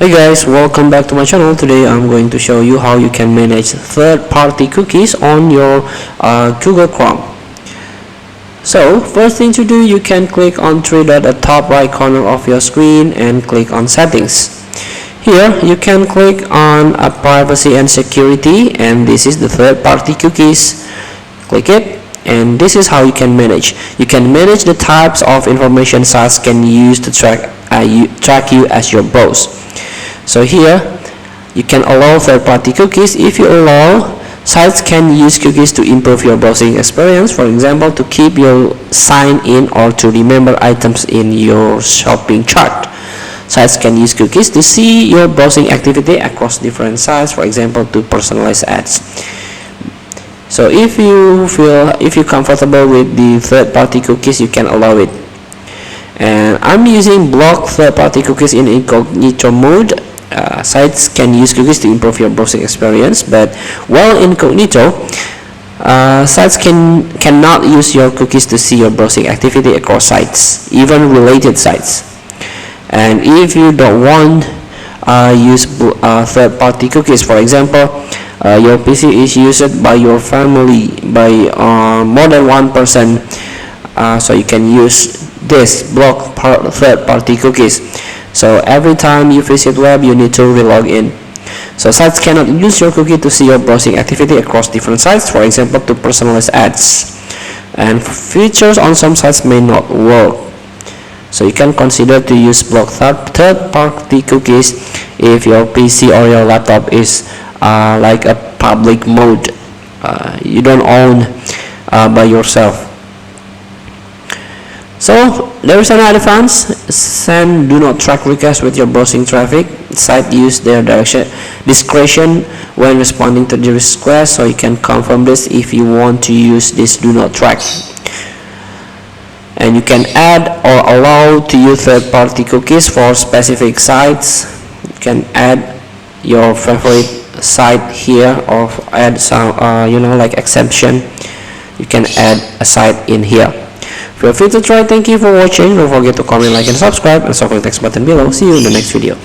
Hey guys, welcome back to my channel. Today I'm going to show you how you can manage third-party cookies on your Google Chrome. So first thing to do, you can click on three dot at the top right corner of your screen and click on settings. Here you can click on privacy and security, and this is the third-party cookies. Click it, and this is how you can manage. You can manage the types of information sites can use to track you as your browse. So here you can allow third-party cookies. If you allow, sites can use cookies to improve your browsing experience. For example, to keep your sign in or to remember items in your shopping cart. Sites can use cookies to see your browsing activity across different sites, for example, to personalize ads. So if you're comfortable with the third-party cookies, you can allow it. And I'm using block third-party cookies in incognito mode. Sites can use cookies to improve your browsing experience, but while incognito, sites cannot use your cookies to see your browsing activity across sites, even related sites. And if you don't want use third-party cookies, for example, your PC is used by your family, by more than one person, so you can use this block third-party cookies. So every time you visit web, you need to relog in. So sites cannot use your cookie to see your browsing activity across different sites, for example, to personalize ads. And features on some sites may not work. So you can consider to use block third-party cookies if your PC or your laptop is like a public mode. You don't own by yourself. So there is another advance. Send do not track requests with your browsing traffic. Site use their discretion when responding to the request, so you can confirm this if you want to use this do not track. And you can add or allow to use third-party cookies for specific sites. You can add your favorite site here or add some like exception. You can add a site in here. Feel free to try. Thank you for watching. Don't forget to comment, like, and subscribe, and support the text button below. See you in the next video.